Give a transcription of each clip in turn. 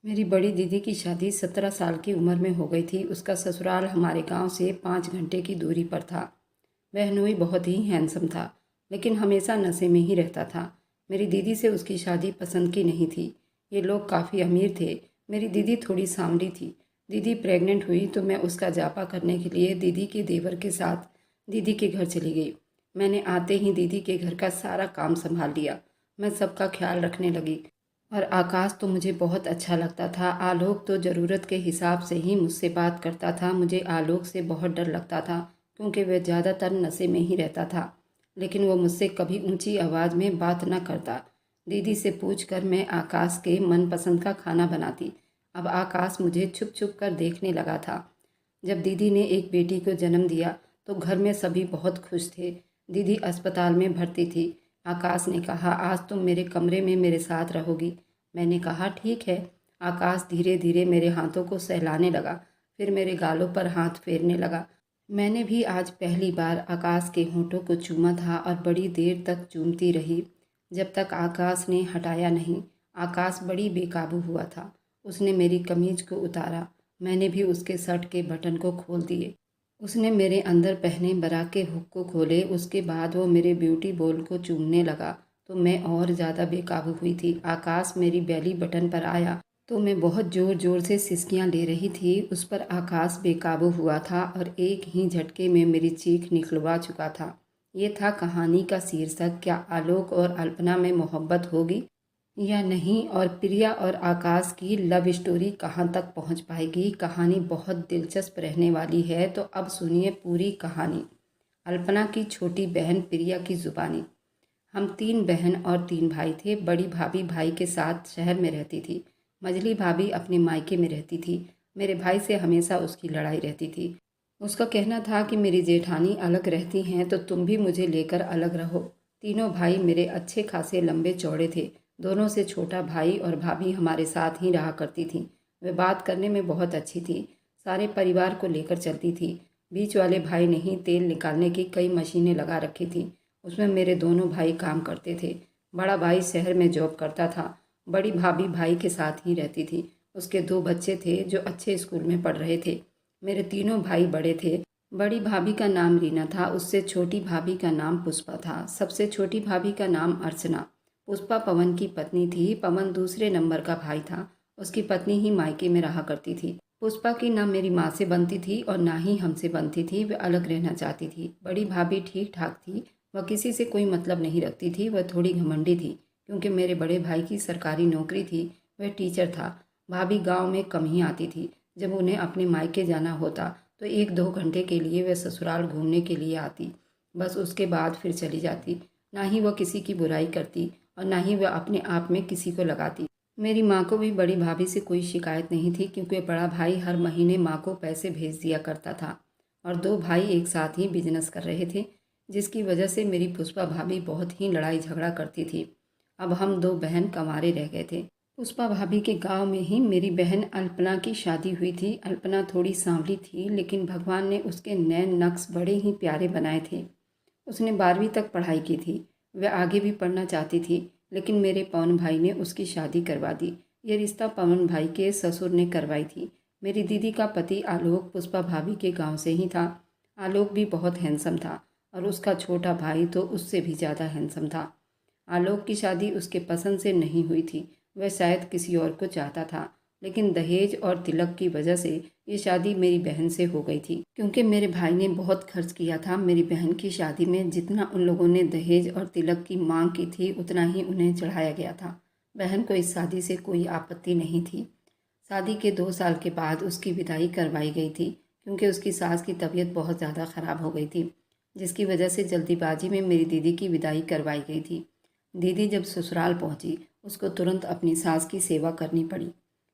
मेरी बड़ी दीदी की शादी 17 साल की उम्र में हो गई थी। उसका ससुराल हमारे गांव से 5 घंटे की दूरी पर था। बहनोई बहुत ही हैंडसम था, लेकिन हमेशा नशे में ही रहता था। मेरी दीदी से उसकी शादी पसंद की नहीं थी। ये लोग काफ़ी अमीर थे। मेरी दीदी थोड़ी सांवली थी। दीदी प्रेग्नेंट हुई तो मैं उसका जापा करने के लिए दीदी के देवर के साथ दीदी के घर चली गई। मैंने आते ही दीदी के घर का सारा काम संभाल लिया। मैं सबका ख्याल रखने लगी। और आकाश तो मुझे बहुत अच्छा लगता था। आलोक तो ज़रूरत के हिसाब से ही मुझसे बात करता था। मुझे आलोक से बहुत डर लगता था, क्योंकि वह ज़्यादातर नशे में ही रहता था। लेकिन वो मुझसे कभी ऊंची आवाज़ में बात न करता। दीदी से पूछकर मैं आकाश के मनपसंद का खाना बनाती। अब आकाश मुझे छुप छुप कर देखने लगा था। जब दीदी ने एक बेटी को जन्म दिया तो घर में सभी बहुत खुश थे। दीदी अस्पताल में भर्ती थी। आकाश ने कहा, आज तुम मेरे कमरे में मेरे साथ रहोगी। मैंने कहा, ठीक है। आकाश धीरे धीरे मेरे हाथों को सहलाने लगा, फिर मेरे गालों पर हाथ फेरने लगा। मैंने भी आज पहली बार आकाश के होंठों को चूमा था और बड़ी देर तक चूमती रही, जब तक आकाश ने हटाया नहीं। आकाश बड़ी बेकाबू हुआ था। उसने मेरी कमीज को उतारा। मैंने भी उसके शर्ट के बटन को खोल दिए। उसने मेरे अंदर पहने बरा के हुक को खोले। उसके बाद वो मेरे ब्यूटी बॉल को चूमने लगा तो मैं और ज़्यादा बेकाबू हुई थी। आकाश मेरी बेली बटन पर आया तो मैं बहुत ज़ोर ज़ोर से सिसकियाँ ले रही थी। उस पर आकाश बेकाबू हुआ था और एक ही झटके में मेरी चीख निकलवा चुका था। ये था कहानी का शीर्षक। क्या आलोक और अल्पना में मोहब्बत होगी या नहीं, और प्रिया और आकाश की लव स्टोरी कहाँ तक पहुँच पाएगी। कहानी बहुत दिलचस्प रहने वाली है, तो अब सुनिए पूरी कहानी। अल्पना की छोटी बहन प्रिया की ज़ुबानी। हम 3 बहन और 3 भाई थे। बड़ी भाभी भाई के साथ शहर में रहती थी। मझली भाभी अपने मायके में रहती थी। मेरे भाई से हमेशा उसकी लड़ाई रहती थी। उसका कहना था कि मेरी जेठानी अलग रहती हैं तो तुम भी मुझे लेकर अलग रहो। तीनों भाई मेरे अच्छे खासे लंबे चौड़े थे। दोनों से छोटा भाई और भाभी हमारे साथ ही रहा करती थी। वे बात करने में बहुत अच्छी थी। सारे परिवार को लेकर चलती थी। बीच वाले भाई ने ही तेल निकालने की कई मशीनें लगा रखी थी। उसमें मेरे दोनों भाई काम करते थे। बड़ा भाई शहर में जॉब करता था। बड़ी भाभी भाई के साथ ही रहती थी। उसके 2 बच्चे थे जो अच्छे स्कूल में पढ़ रहे थे। मेरे तीनों भाई बड़े थे। बड़ी भाभी का नाम रीना था। उससे छोटी भाभी का नाम पुष्पा था। सबसे छोटी भाभी का नाम अर्चना। पुष्पा पवन की पत्नी थी। पवन दूसरे नंबर का भाई था। उसकी पत्नी ही मायके में रहा करती थी। पुष्पा की ना मेरी माँ से बनती थी और ना ही हमसे बनती थी। वह अलग रहना चाहती थी। बड़ी भाभी ठीक ठाक थी। वह किसी से कोई मतलब नहीं रखती थी। वह थोड़ी घमंडी थी, क्योंकि मेरे बड़े भाई की सरकारी नौकरी थी। वह टीचर था। भाभी गांव में कम ही आती थी। जब उन्हें अपने मायके जाना होता तो 1-2 घंटे के लिए वह ससुराल घूमने के लिए आती। बस उसके बाद फिर चली जाती। ना ही वह किसी की बुराई करती और ना ही वह अपने आप में किसी को लगाती। मेरी माँ को भी बड़ी भाभी से कोई शिकायत नहीं थी, क्योंकि बड़ा भाई हर महीने माँ को पैसे भेज दिया करता था और 2 भाई एक साथ ही बिजनेस कर रहे थे, जिसकी वजह से मेरी पुष्पा भाभी बहुत ही लड़ाई झगड़ा करती थी। अब हम 2 बहन कंवारे रह गए थे। पुष्पा भाभी के गांव में ही मेरी बहन अल्पना की शादी हुई थी। अल्पना थोड़ी सांवली थी, लेकिन भगवान ने उसके नैन नक्श बड़े ही प्यारे बनाए थे। उसने 12वीं तक पढ़ाई की थी। वह आगे भी पढ़ना चाहती थी, लेकिन मेरे पवन भाई ने उसकी शादी करवा दी। ये रिश्ता पवन भाई के ससुर ने करवाई थी। मेरी दीदी का पति आलोक पुष्पा भाभी के गांव से ही था। आलोक भी बहुत हैंडसम था और उसका छोटा भाई तो उससे भी ज़्यादा हैंडसम था। आलोक की शादी उसके पसंद से नहीं हुई थी। वह शायद किसी और को चाहता था, लेकिन दहेज और तिलक की वजह से ये शादी मेरी बहन से हो गई थी। क्योंकि मेरे भाई ने बहुत खर्च किया था मेरी बहन की शादी में। जितना उन लोगों ने दहेज और तिलक की मांग की थी, उतना ही उन्हें चढ़ाया गया था। बहन को इस शादी से कोई आपत्ति नहीं थी। शादी के 2 साल के बाद उसकी विदाई करवाई गई थी, क्योंकि उसकी सास की तबीयत बहुत ज़्यादा ख़राब हो गई थी, जिसकी वजह से जल्दीबाजी में मेरी दीदी की विदाई करवाई गई थी। दीदी जब ससुराल पहुंची, उसको तुरंत अपनी सास की सेवा करनी पड़ी,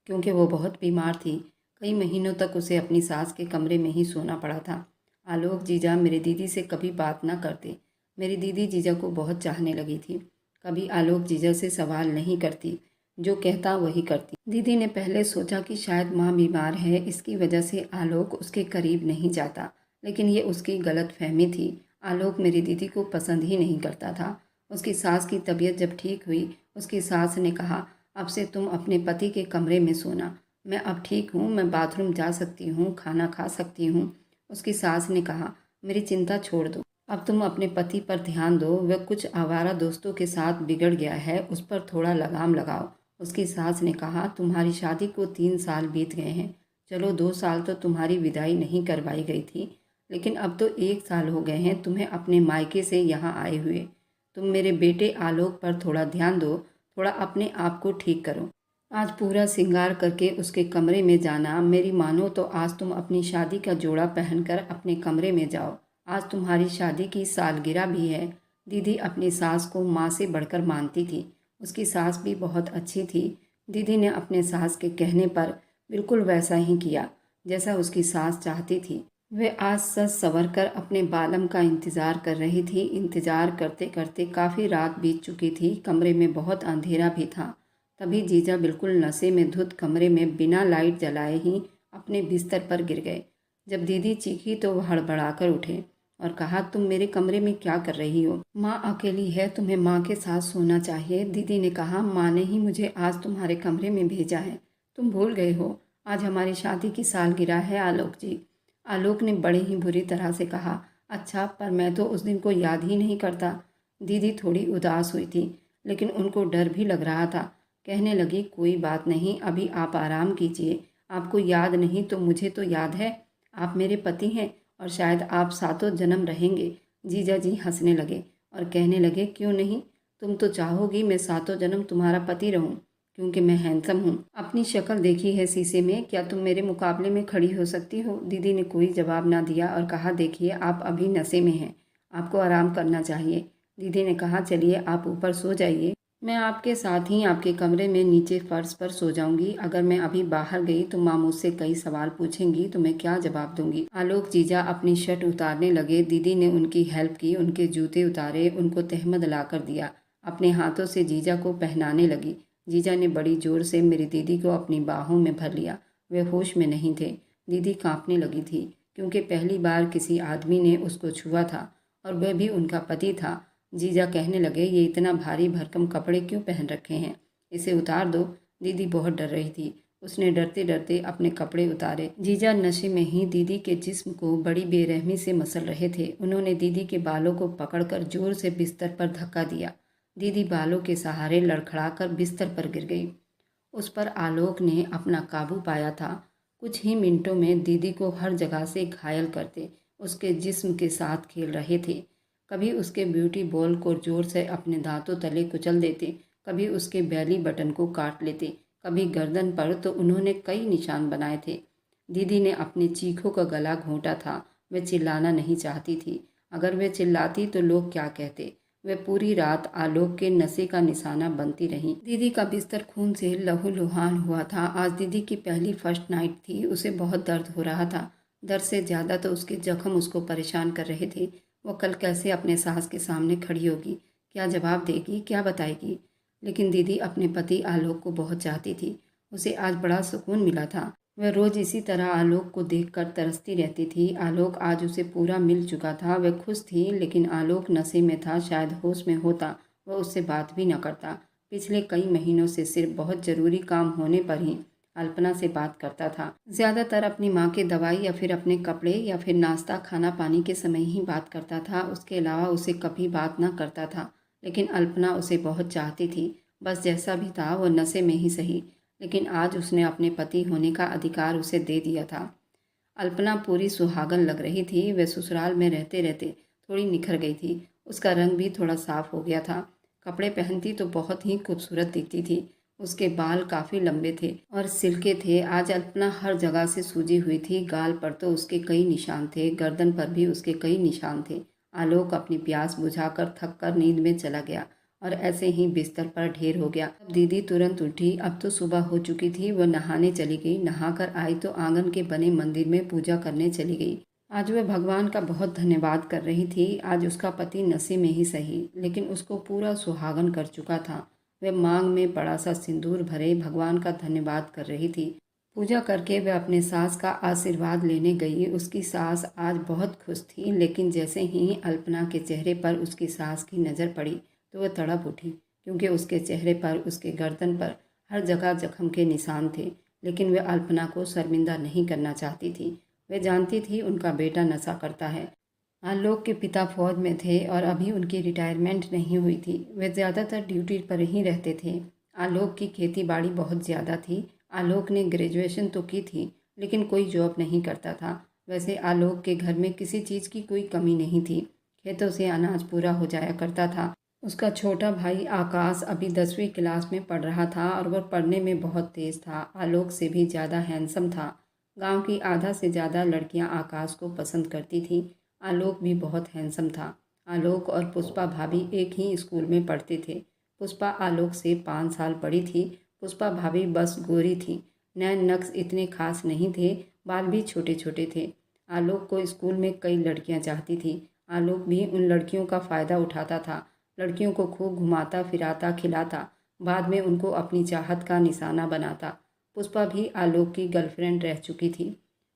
क्योंकि वो बहुत बीमार थी। कई महीनों तक उसे अपनी सास के कमरे में ही सोना पड़ा था। आलोक जीजा मेरी दीदी से कभी बात ना करते। मेरी दीदी जीजा को बहुत चाहने लगी थी। कभी आलोक जीजा से सवाल नहीं करती, जो कहता वही करती। दीदी ने पहले सोचा कि शायद माँ बीमार है, इसकी वजह से आलोक उसके करीब नहीं जाता, लेकिन ये उसकी गलत फहमी थी। आलोक मेरी दीदी को पसंद ही नहीं करता था। उसकी सास की तबीयत जब ठीक हुई, उसकी सास ने कहा, अब से तुम अपने पति के कमरे में सोना। मैं अब ठीक हूँ, मैं बाथरूम जा सकती हूँ, खाना खा सकती हूँ। उसकी सास ने कहा, मेरी चिंता छोड़ दो, अब तुम अपने पति पर ध्यान दो। वह कुछ आवारा दोस्तों के साथ बिगड़ गया है, उस पर थोड़ा लगाम लगाओ। उसकी सास ने कहा, तुम्हारी शादी को 3 साल बीत गए हैं। चलो 2 साल तो तुम्हारी विदाई नहीं करवाई गई थी, लेकिन अब तो 1 साल हो गए हैं तुम्हें अपने मायके से यहाँ आए हुए। तुम मेरे बेटे आलोक पर थोड़ा ध्यान दो, थोड़ा अपने आप को ठीक करो। आज पूरा श्रृंगार करके उसके कमरे में जाना। मेरी मानो तो आज तुम अपनी शादी का जोड़ा पहनकर अपने कमरे में जाओ। आज तुम्हारी शादी की सालगिरह भी है। दीदी अपनी सास को माँ से बढ़कर मानती थी। उसकी सास भी बहुत अच्छी थी। दीदी ने अपने सास के कहने पर बिल्कुल वैसा ही किया जैसा उसकी सास चाहती थी। वे आज सज संवर कर अपने बालम का इंतज़ार कर रही थी। इंतज़ार करते करते काफ़ी रात बीत चुकी थी। कमरे में बहुत अंधेरा भी था। तभी जीजा बिल्कुल नशे में धुत कमरे में बिना लाइट जलाए ही अपने बिस्तर पर गिर गए। जब दीदी चीखी तो वह हड़बड़ाकर उठे और कहा, तुम मेरे कमरे में क्या कर रही हो? माँ अकेली है, तुम्हें माँ के साथ सोना चाहिए। दीदी ने कहा, माँ ने ही मुझे आज तुम्हारे कमरे में भेजा है। तुम भूल गए हो, आज हमारी शादी की सालगिरह है आलोक जी। आलोक ने बड़े ही बुरी तरह से कहा, अच्छा, पर मैं तो उस दिन को याद ही नहीं करता। दीदी थोड़ी उदास हुई थी, लेकिन उनको डर भी लग रहा था। कहने लगी, कोई बात नहीं, अभी आप आराम कीजिए। आपको याद नहीं तो मुझे तो याद है। आप मेरे पति हैं और शायद आप सातों जन्म रहेंगे। जीजा जी हंसने लगे और कहने लगे, क्यों नहीं, तुम तो चाहोगी मैं सातों जन्म तुम्हारा पति रहूं, क्योंकि मैं हैंडसम हूँ। अपनी शक्ल देखी है शीशे में, क्या तुम मेरे मुकाबले में खड़ी हो सकती हो? दीदी ने कोई जवाब ना दिया और कहा, देखिए आप अभी नशे में हैं, आपको आराम करना चाहिए। दीदी ने कहा, चलिए आप ऊपर सो जाइए, मैं आपके साथ ही आपके कमरे में नीचे फर्श पर सो जाऊंगी। अगर मैं अभी बाहर गई तो माँ मुझसे कई सवाल पूछेंगी तो मैं क्या जवाब दूंगी? आलोक जीजा अपनी शर्ट उतारने लगे। दीदी ने उनकी हेल्प की, उनके जूते उतारे, उनको तहमद लाकर दिया, अपने हाथों से जीजा को पहनाने लगी। जीजा ने बड़ी जोर से मेरी दीदी को अपनी बाहों में भर लिया। वे होश में नहीं थे। दीदी कांपने लगी थी, क्योंकि पहली बार किसी आदमी ने उसको छुआ था और वह भी उनका पति था। जीजा कहने लगे, ये इतना भारी भरकम कपड़े क्यों पहन रखे हैं? इसे उतार दो। दीदी बहुत डर रही थी। उसने डरते डरते अपने कपड़े उतारे। जीजा नशे में ही दीदी के जिस्म को बड़ी बेरहमी से मसल रहे थे। उन्होंने दीदी के बालों को पकड़कर जोर से बिस्तर पर धक्का दिया। दीदी बालों के सहारे लड़खड़ाकर बिस्तर पर गिर गई। उस पर आलोक ने अपना काबू पाया था। कुछ ही मिनटों में दीदी को हर जगह से घायल करते उसके जिस्म के साथ खेल रहे थे। कभी उसके ब्यूटी बॉल को जोर से अपने दांतों तले कुचल देते, कभी उसके बैली बटन को काट लेते, कभी गर्दन पर तो उन्होंने कई निशान बनाए थे। दीदी ने अपनी चीखों का गला घोंटा था। वह चिल्लाना नहीं चाहती थी। अगर वह चिल्लाती तो लोग क्या कहते? वह पूरी रात आलोक के नशे का निशाना बनती रही। दीदी का बिस्तर खून से लहूलुहान हुआ था। आज दीदी की पहली फर्स्ट नाइट थी। उसे बहुत दर्द हो रहा था। दर्द से ज़्यादा तो उसके जख्म उसको परेशान कर रहे थे। वो कल कैसे अपने सास के सामने खड़ी होगी? क्या जवाब देगी? क्या बताएगी? लेकिन दीदी अपने पति आलोक को बहुत चाहती थी। उसे आज बड़ा सुकून मिला था। वह रोज़ इसी तरह आलोक को देखकर तरसती रहती थी। आलोक आज उसे पूरा मिल चुका था। वह खुश थी, लेकिन आलोक नशे में था। शायद होश में होता वह उससे बात भी न करता। पिछले कई महीनों से सिर्फ बहुत ज़रूरी काम होने पर ही अल्पना से बात करता था। ज़्यादातर अपनी माँ के दवाई या फिर अपने कपड़े या फिर नाश्ता खाना पानी के समय ही बात करता था। उसके अलावा उसे कभी बात न करता था। लेकिन अल्पना उसे बहुत चाहती थी। बस जैसा भी था वो नशे में ही सही, लेकिन आज उसने अपने पति होने का अधिकार उसे दे दिया था। अल्पना पूरी सुहागन लग रही थी। वह ससुराल में रहते रहते थोड़ी निखर गई थी। उसका रंग भी थोड़ा साफ हो गया था। कपड़े पहनती तो बहुत ही खूबसूरत दिखती थी। उसके बाल काफ़ी लंबे थे और सिल्के थे। आज अल्पना हर जगह से सूजी हुई थी। गाल पर तो उसके कई निशान थे, गर्दन पर भी उसके कई निशान थे। आलोक अपनी प्यास बुझाकर थक कर नींद में चला गया और ऐसे ही बिस्तर पर ढेर हो गया। अब दीदी तुरंत उठी। अब तो सुबह हो चुकी थी। वह नहाने चली गई। नहाकर आई तो आंगन के बने मंदिर में पूजा करने चली गई। आज वह भगवान का बहुत धन्यवाद कर रही थी। आज उसका पति नशे में ही सही, लेकिन उसको पूरा सुहागन कर चुका था। वह मांग में बड़ा सा सिंदूर भरे भगवान का धन्यवाद कर रही थी। पूजा करके वह अपने सास का आशीर्वाद लेने गई। उसकी सास आज बहुत खुश थी, लेकिन जैसे ही अल्पना के चेहरे पर उसकी सास की नज़र पड़ी तो वह तड़प उठी, क्योंकि उसके चेहरे पर, उसके गर्दन पर हर जगह जख्म के निशान थे, लेकिन वे अल्पना को शर्मिंदा नहीं करना चाहती थी। वे जानती थी उनका बेटा नशा करता है। आलोक के पिता फौज में थे और अभी उनकी रिटायरमेंट नहीं हुई थी। वे ज़्यादातर ड्यूटी पर ही रहते थे। आलोक की खेती बाड़ी बहुत ज़्यादा थी। आलोक ने ग्रेजुएशन तो की थी, लेकिन कोई जॉब नहीं करता था। वैसे आलोक के घर में किसी चीज़ की कोई कमी नहीं थी। खेतों से अनाज पूरा हो जाया करता था। उसका छोटा भाई आकाश अभी 10वीं क्लास में पढ़ रहा था और वह पढ़ने में बहुत तेज़ था। आलोक से भी ज़्यादा हैंडसम था। गांव की आधा से ज़्यादा लड़कियां आकाश को पसंद करती थीं। आलोक भी बहुत हैंडसम था। आलोक और पुष्पा भाभी एक ही स्कूल में पढ़ते थे। पुष्पा आलोक से 5 साल बड़ी थी। पुष्पा भाभी बस गोरी थी। नैन नक्श इतने खास नहीं थे, बाल भी छोटे छोटे थे। आलोक को स्कूल में कई लड़कियां चाहती थी। आलोक भी उन लड़कियों का फ़ायदा उठाता था। लड़कियों को खूब घुमाता फिराता खिलाता, बाद में उनको अपनी चाहत का निशाना बनाता। पुष्पा भी आलोक की गर्लफ्रेंड रह चुकी थी।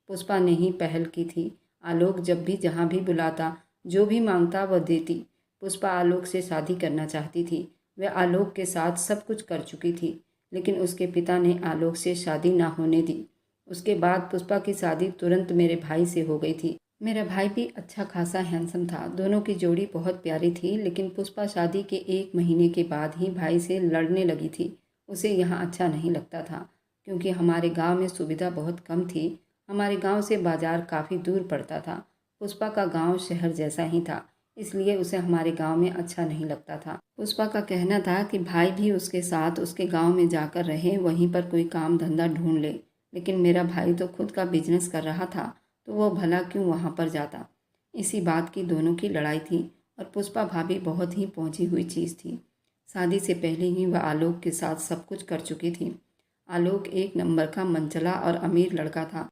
पुष्पा ने ही पहल की थी। आलोक जब भी जहाँ भी बुलाता, जो भी मांगता वह देती। पुष्पा आलोक से शादी करना चाहती थी। वह आलोक के साथ सब कुछ कर चुकी थी, लेकिन उसके पिता ने आलोक से शादी ना होने दी। उसके बाद पुष्पा की शादी तुरंत मेरे भाई से हो गई थी। मेरा भाई भी अच्छा खासा हैंडसम था। दोनों की जोड़ी बहुत प्यारी थी, लेकिन पुष्पा शादी के 1 महीने के बाद ही भाई से लड़ने लगी थी। उसे यहाँ अच्छा नहीं लगता था, क्योंकि हमारे गांव में सुविधा बहुत कम थी। हमारे गांव से बाजार काफ़ी दूर पड़ता था। पुष्पा का गांव शहर जैसा ही था, इसलिए उसे हमारे गांव में अच्छा नहीं लगता था। पुष्पा का कहना था कि भाई भी उसके साथ उसके गांव में जाकर रहे, वहीं पर कोई काम धंधा ढूंढ ले। लेकिन मेरा भाई तो खुद का बिजनेस कर रहा था, तो वो भला क्यों वहाँ पर जाता। इसी बात की दोनों की लड़ाई थी और पुष्पा भाभी बहुत ही पहुंची हुई चीज़ थी। शादी से पहले ही वह आलोक के साथ सब कुछ कर चुकी थी। आलोक एक नंबर का मनचला और अमीर लड़का था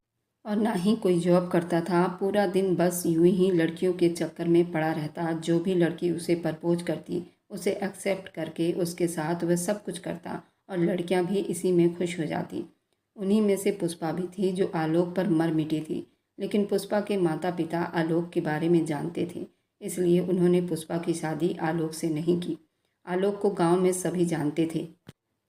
और ना ही कोई जॉब करता था। पूरा दिन बस यूं ही लड़कियों के चक्कर में पड़ा रहता। जो भी लड़की उसे प्रपोज करती, उसे एक्सेप्ट करके उसके साथ वह सब कुछ करता और लड़कियां भी इसी में खुश हो जाती। उन्हीं में से पुष्पा भी थी जो आलोक पर मर मिटी थी। लेकिन पुष्पा के माता पिता आलोक के बारे में जानते थे, इसलिए उन्होंने पुष्पा की शादी आलोक से नहीं की। आलोक को गांव में सभी जानते थे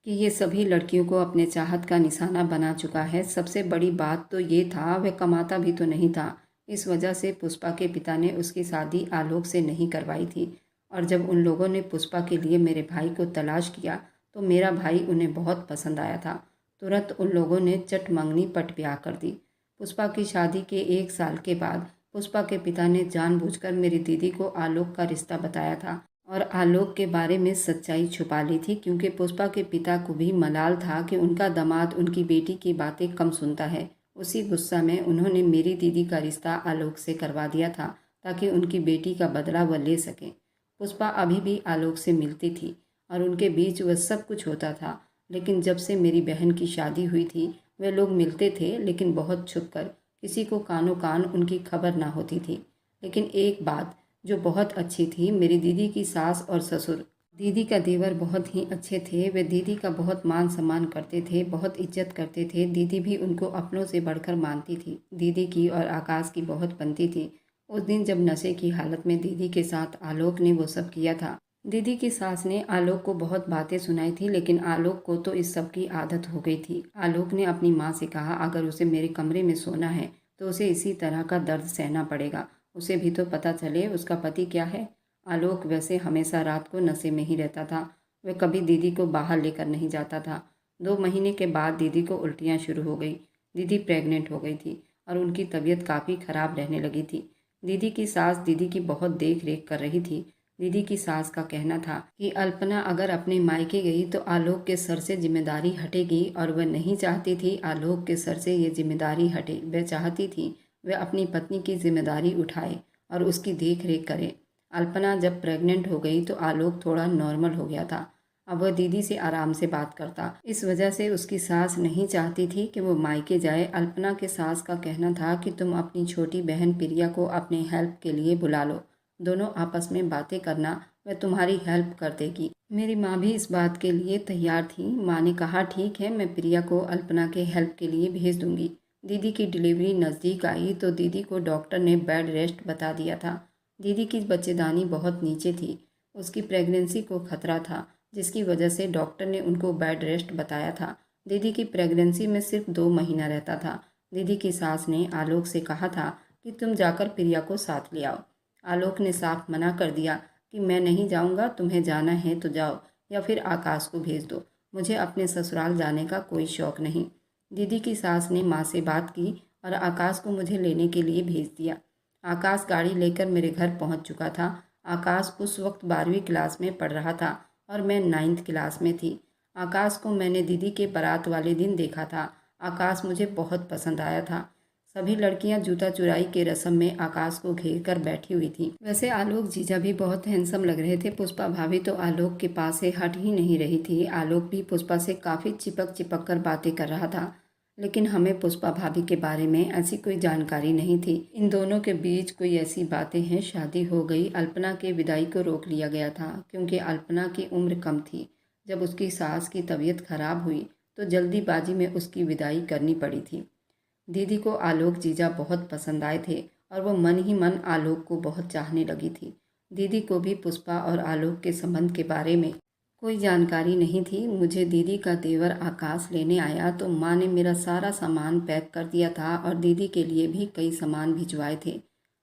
कि ये सभी लड़कियों को अपने चाहत का निशाना बना चुका है। सबसे बड़ी बात तो ये था, वह कमाता भी तो नहीं था। इस वजह से पुष्पा के पिता ने उसकी शादी आलोक से नहीं करवाई थी। और जब उन लोगों ने पुष्पा के लिए मेरे भाई को तलाश किया, तो मेरा भाई उन्हें बहुत पसंद आया था। तुरंत उन लोगों ने चट मंगनी पट ब्याह कर दी। पुष्पा की शादी के 1 साल के बाद पुष्पा के पिता ने जानबूझकर मेरी दीदी को आलोक का रिश्ता बताया था और आलोक के बारे में सच्चाई छुपा ली थी, क्योंकि पुष्पा के पिता को भी मलाल था कि उनका दामाद उनकी बेटी की बातें कम सुनता है। उसी गुस्सा में उन्होंने मेरी दीदी का रिश्ता आलोक से करवा दिया था, ताकि उनकी बेटी का बदला वह ले सके। पुष्पा अभी भी आलोक से मिलती थी और उनके बीच वह सब कुछ होता था। लेकिन जब से मेरी बहन की शादी हुई थी, वे लोग मिलते थे, लेकिन बहुत छुपकर। किसी को कानों कान उनकी खबर ना होती थी। लेकिन एक बात जो बहुत अच्छी थी, मेरी दीदी की सास और ससुर, दीदी का देवर बहुत ही अच्छे थे। वे दीदी का बहुत मान सम्मान करते थे, बहुत इज्जत करते थे। दीदी भी उनको अपनों से बढ़कर मानती थी। दीदी की और आकाश की बहुत बनती थी। उस दिन जब नशे की हालत में दीदी के साथ आलोक ने वो सब किया था, दीदी की सास ने आलोक को बहुत बातें सुनाई थी, लेकिन आलोक को तो इस सब की आदत हो गई थी। आलोक ने अपनी माँ से कहा, अगर उसे मेरे कमरे में सोना है तो उसे इसी तरह का दर्द सहना पड़ेगा। उसे भी तो पता चले उसका पति क्या है। आलोक वैसे हमेशा रात को नशे में ही रहता था। वह कभी दीदी को बाहर लेकर नहीं जाता था। 2 महीने के बाद दीदी को उल्टियाँ शुरू हो गई। दीदी प्रेग्नेंट हो गई थी और उनकी तबीयत काफ़ी ख़राब रहने लगी थी। दीदी की सास दीदी की बहुत देख रेख कर रही थी। दीदी की सास का कहना था कि अल्पना अगर अपने मायके गई तो आलोक के सर से जिम्मेदारी हटेगी, और वह नहीं चाहती थी आलोक के सर से ये जिम्मेदारी हटे। वह चाहती थी वह अपनी पत्नी की जिम्मेदारी उठाए और उसकी देख रेख करे। अल्पना जब प्रेग्नेंट हो गई तो आलोक थोड़ा नॉर्मल हो गया था। अब वह दीदी से आराम से बात करता। इस वजह से उसकी सास नहीं चाहती थी कि वो मायके जाए। अल्पना के सास का कहना था कि तुम अपनी छोटी बहन प्रिया को अपने हेल्प के लिए बुला लो, दोनों आपस में बातें करना, वह तुम्हारी हेल्प कर देगी। मेरी माँ भी इस बात के लिए तैयार थी। माँ ने कहा, ठीक है, मैं प्रिया को अल्पना के हेल्प के लिए भेज दूंगी। दीदी की डिलीवरी नज़दीक आई तो दीदी को डॉक्टर ने बेड रेस्ट बता दिया था। दीदी की बच्चेदानी बहुत नीचे थी, उसकी प्रेगनेंसी को खतरा था। जिसकी वजह से डॉक्टर ने उनको बेड रेस्ट बताया था। दीदी की प्रेगनेंसी में सिर्फ 2 महीना रहता था। दीदी की सास ने आलोक से कहा था कि तुम जाकर प्रिया को साथ ले आओ। आलोक ने साफ मना कर दिया कि मैं नहीं जाऊंगा, तुम्हें जाना है तो जाओ या फिर आकाश को भेज दो, मुझे अपने ससुराल जाने का कोई शौक नहीं। दीदी की सास ने माँ से बात की और आकाश को मुझे लेने के लिए भेज दिया। आकाश गाड़ी लेकर मेरे घर पहुंच चुका था। आकाश उस वक्त 12वीं क्लास में पढ़ रहा था और मैं 9th क्लास में थी। आकाश को मैंने दीदी के बारात वाले दिन देखा था। आकाश मुझे बहुत पसंद आया था। सभी लड़कियां जूता चुराई के रस्म में आकाश को घेर कर बैठी हुई थी। वैसे आलोक जीजा भी बहुत हैंडसम लग रहे थे। पुष्पा भाभी तो आलोक के पास से हट ही नहीं रही थी। आलोक भी पुष्पा से काफ़ी चिपक चिपक कर बातें कर रहा था, लेकिन हमें पुष्पा भाभी के बारे में ऐसी कोई जानकारी नहीं थी। इन दोनों के बीच कोई ऐसी बातें हैं, शादी हो गई। अल्पना के विदाई को रोक लिया गया था क्योंकि अल्पना की उम्र कम थी। जब उसकी सास की तबीयत खराब हुई तो जल्दीबाजी में उसकी विदाई करनी पड़ी थी। दीदी को आलोक जीजा बहुत पसंद आए थे और वो मन ही मन आलोक को बहुत चाहने लगी थी। दीदी को भी पुष्पा और आलोक के संबंध के बारे में कोई जानकारी नहीं थी। मुझे दीदी का देवर आकाश लेने आया तो माँ ने मेरा सारा सामान पैक कर दिया था और दीदी के लिए भी कई सामान भिजवाए थे।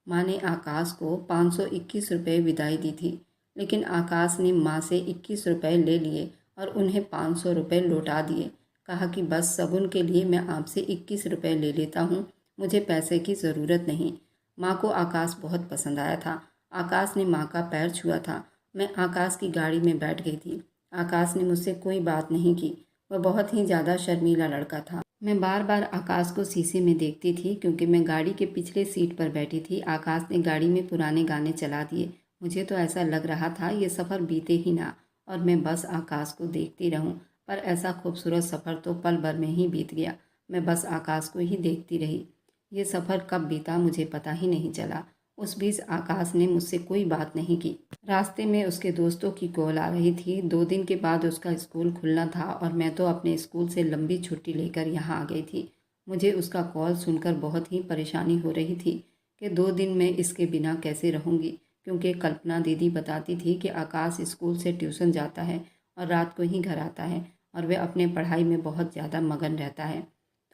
माँ ने आकाश को 521 रुपये विदाई दी थी, लेकिन आकाश ने माँ से 21 रुपये ले लिए और उन्हें 500 रुपये लौटा दिए। कहा कि बस शगुन के लिए मैं आपसे 21 रुपये ले लेता हूँ, मुझे पैसे की ज़रूरत नहीं। माँ को आकाश बहुत पसंद आया था। आकाश ने माँ का पैर छुआ था। मैं आकाश की गाड़ी में बैठ गई थी। आकाश ने मुझसे कोई बात नहीं की। वह बहुत ही ज़्यादा शर्मीला लड़का था। मैं बार बार आकाश को शीशे में देखती थी क्योंकि मैं गाड़ी के पिछले सीट पर बैठी थी। आकाश ने गाड़ी में पुराने गाने चला दिए। मुझे तो ऐसा लग रहा था ये सफ़र बीते ही ना और मैं बस आकाश को देखती रहूं, पर ऐसा खूबसूरत सफ़र तो पल भर में ही बीत गया। मैं बस आकाश को ही देखती रही। ये सफ़र कब बीता मुझे पता ही नहीं चला। उस बीच आकाश ने मुझसे कोई बात नहीं की। रास्ते में उसके दोस्तों की कॉल आ रही थी। 2 दिन के बाद उसका स्कूल खुलना था और मैं तो अपने स्कूल से लंबी छुट्टी लेकर यहाँ आ गई थी। मुझे उसका कॉल सुनकर बहुत ही परेशानी हो रही थी कि 2 दिन मैं इसके बिना कैसे रहूँगी, क्योंकि कल्पना दीदी बताती थी कि आकाश स्कूल से ट्यूशन जाता है और रात को ही घर आता है और वह अपने पढ़ाई में बहुत ज़्यादा मगन रहता है।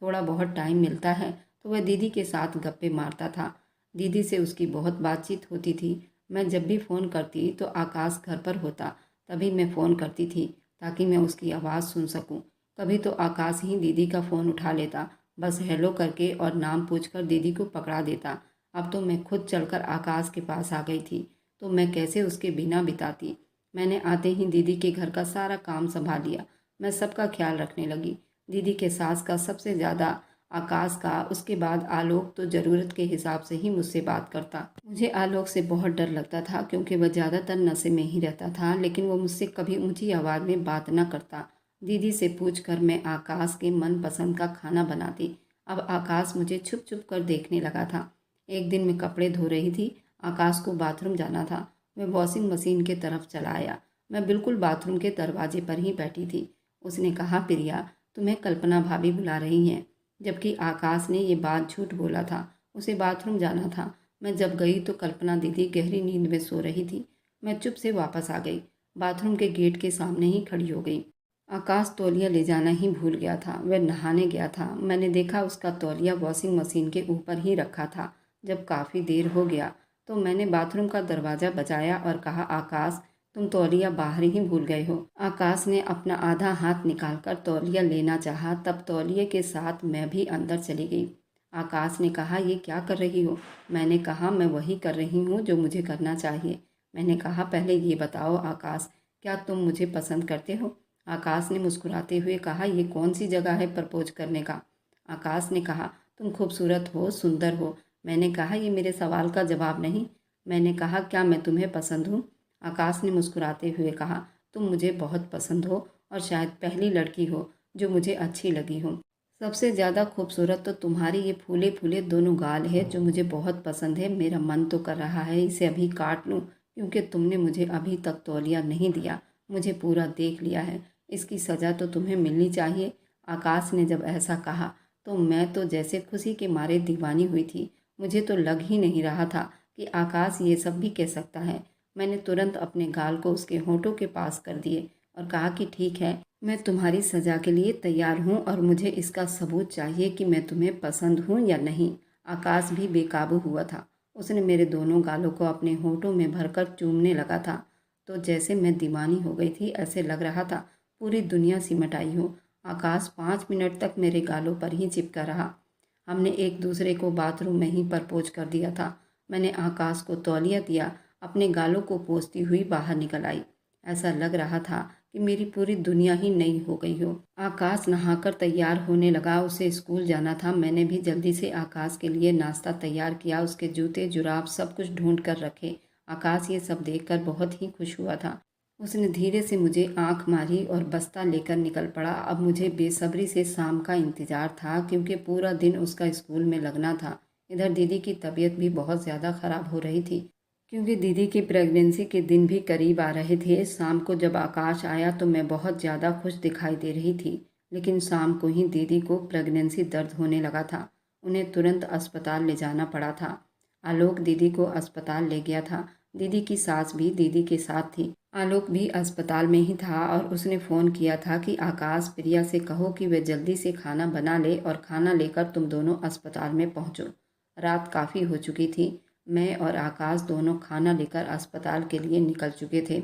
थोड़ा बहुत टाइम मिलता है तो वह दीदी के साथ गप्पे मारता था। दीदी से उसकी बहुत बातचीत होती थी। मैं जब भी फ़ोन करती तो आकाश घर पर होता, तभी मैं फ़ोन करती थी ताकि मैं उसकी आवाज़ सुन सकूं। कभी तो आकाश ही दीदी का फ़ोन उठा लेता, बस हेलो करके और नाम पूछकर दीदी को पकड़ा देता। अब तो मैं खुद चलकर आकाश के पास आ गई थी, तो मैं कैसे उसके बिना बिताती। मैंने आते ही दीदी के घर का सारा काम संभाल लिया। मैं सबका ख्याल रखने लगी। दीदी के सास का सबसे ज़्यादा, आकाश का, उसके बाद आलोक तो ज़रूरत के हिसाब से ही मुझसे बात करता। मुझे आलोक से बहुत डर लगता था क्योंकि वह ज़्यादातर नशे में ही रहता था, लेकिन वो मुझसे कभी ऊंची आवाज़ में बात न करता। दीदी से पूछकर मैं आकाश के मनपसंद का खाना बनाती। अब आकाश मुझे छुप छुप कर देखने लगा था। एक दिन मैं कपड़े धो रही थी। आकाश को बाथरूम जाना था। मैं वॉशिंग मशीन के तरफ चला आया। मैं बिल्कुल बाथरूम के दरवाजे पर ही बैठी थी। उसने कहा, प्रिया, तुम्हें कल्पना भाभी बुला रही हैं। जबकि आकाश ने ये बात झूठ बोला था। उसे बाथरूम जाना था। मैं जब गई तो कल्पना दीदी गहरी नींद में सो रही थी। मैं चुप से वापस आ गई। बाथरूम के गेट के सामने ही खड़ी हो गई। आकाश तौलिया ले जाना ही भूल गया था। वह नहाने गया था। मैंने देखा उसका तौलिया वॉशिंग मशीन के ऊपर ही रखा था। जब काफ़ी देर हो गया तो मैंने बाथरूम का दरवाज़ा बजाया और कहा, आकाश, तुम तौलिया बाहर ही भूल गए हो। आकाश ने अपना आधा हाथ निकालकर तौलिया लेना चाहा, तब तौलिए के साथ मैं भी अंदर चली गई। आकाश ने कहा, ये क्या कर रही हो? मैंने कहा, मैं वही कर रही हूँ जो मुझे करना चाहिए। मैंने कहा, पहले ये बताओ आकाश, क्या तुम मुझे पसंद करते हो? आकाश ने मुस्कुराते हुए कहा, ये कौन सी जगह है प्रपोज करने का? आकाश ने कहा, तुम खूबसूरत हो, सुंदर हो। मैंने कहा, ये मेरे सवाल का जवाब नहीं। मैंने कहा, क्या मैं तुम्हें पसंद हूँ? आकाश ने मुस्कुराते हुए कहा, तुम मुझे बहुत पसंद हो और शायद पहली लड़की हो जो मुझे अच्छी लगी हो। सबसे ज़्यादा खूबसूरत तो तुम्हारी ये फूले फूले दोनों गाल है जो मुझे बहुत पसंद है। मेरा मन तो कर रहा है इसे अभी काट लूँ, क्योंकि तुमने मुझे अभी तक तौलिया नहीं दिया। मुझे पूरा देख लिया है। इसकी सज़ा तो तुम्हें मिलनी चाहिए। आकाश ने जब ऐसा कहा तो मैं तो जैसे खुशी के मारे दीवानी हुई थी। मुझे तो लग ही नहीं रहा था कि आकाश ये सब भी कह सकता है। मैंने तुरंत अपने गाल को उसके होंठों के पास कर दिए और कहा कि ठीक है, मैं तुम्हारी सज़ा के लिए तैयार हूँ और मुझे इसका सबूत चाहिए कि मैं तुम्हें पसंद हूँ या नहीं। आकाश भी बेकाबू हुआ था। उसने मेरे दोनों गालों को अपने होठों में भरकर चूमने लगा था। तो जैसे मैं दीवानी हो गई थी, ऐसे लग रहा था पूरी दुनिया सिमट आई हो। आकाश 5 मिनट तक मेरे गालों पर ही चिपका रहा। हमने एक दूसरे को बाथरूम में ही प्रपोज कर दिया था। मैंने आकाश को तौलिया दिया, अपने गालों को पोंछती हुई बाहर निकल आई। ऐसा लग रहा था कि मेरी पूरी दुनिया ही नई हो गई हो। आकाश नहाकर तैयार होने लगा। उसे स्कूल जाना था। मैंने भी जल्दी से आकाश के लिए नाश्ता तैयार किया, उसके जूते जुराब सब कुछ ढूंढ कर रखे। आकाश ये सब देखकर बहुत ही खुश हुआ था। उसने धीरे से मुझे आंख मारी और बस्ता लेकर निकल पड़ा। अब मुझे बेसब्री से शाम का इंतज़ार था, क्योंकि पूरा दिन उसका स्कूल में लगना था। इधर दीदी की तबीयत भी बहुत ज़्यादा ख़राब हो रही थी, क्योंकि दीदी की प्रेगनेंसी के दिन भी करीब आ रहे थे। शाम को जब आकाश आया तो मैं बहुत ज़्यादा खुश दिखाई दे रही थी, लेकिन शाम को ही दीदी को प्रेगनेंसी दर्द होने लगा था। उन्हें तुरंत अस्पताल ले जाना पड़ा था। आलोक दीदी को अस्पताल ले गया था। दीदी की सास भी दीदी के साथ थी। आलोक भी अस्पताल में ही था और उसने फ़ोन किया था कि आकाश प्रिया से कहो कि वे जल्दी से खाना बना ले और खाना लेकर तुम दोनों अस्पताल में पहुंचो। रात काफ़ी हो चुकी थी। मैं और आकाश दोनों खाना लेकर अस्पताल के लिए निकल चुके थे।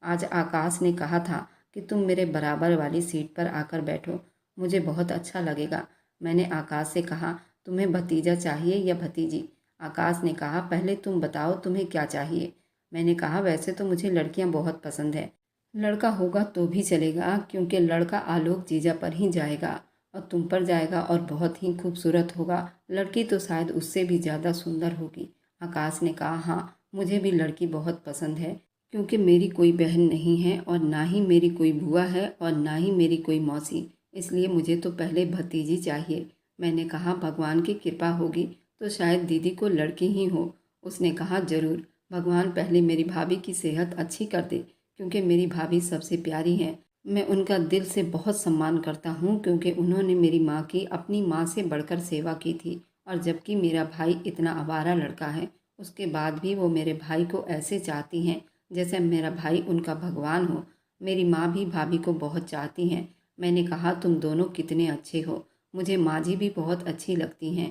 आज आकाश ने कहा था कि तुम मेरे बराबर वाली सीट पर आकर बैठो, मुझे बहुत अच्छा लगेगा। मैंने आकाश से कहा, तुम्हें भतीजा चाहिए या भतीजी? आकाश ने कहा, पहले तुम बताओ तुम्हें क्या चाहिए। मैंने कहा, वैसे तो मुझे लड़कियां बहुत पसंद है। लड़का होगा तो भी चलेगा, क्योंकि लड़का आलोक जीजा पर ही जाएगा और तुम पर जाएगा और बहुत ही खूबसूरत होगा। लड़की तो शायद उससे भी ज़्यादा सुंदर होगी। आकाश ने कहा, हाँ मुझे भी लड़की बहुत पसंद है, क्योंकि मेरी कोई बहन नहीं है और ना ही मेरी कोई बुआ है और ना ही मेरी कोई मौसी, इसलिए मुझे तो पहले भतीजी चाहिए। मैंने कहा, भगवान की कृपा होगी तो शायद दीदी को लड़की ही हो। उसने कहा, ज़रूर, भगवान पहले मेरी भाभी की सेहत अच्छी कर दे, क्योंकि मेरी भाभी सबसे प्यारी है। मैं उनका दिल से बहुत सम्मान करता हूँ, क्योंकि उन्होंने मेरी माँ की अपनी माँ से बढ़कर सेवा की थी। और जबकि मेरा भाई इतना आवारा लड़का है, उसके बाद भी वो मेरे भाई को ऐसे चाहती हैं जैसे मेरा भाई उनका भगवान हो। मेरी माँ भी भाभी को बहुत चाहती हैं। मैंने कहा, तुम दोनों कितने अच्छे हो। मुझे माँ जी भी बहुत अच्छी लगती हैं।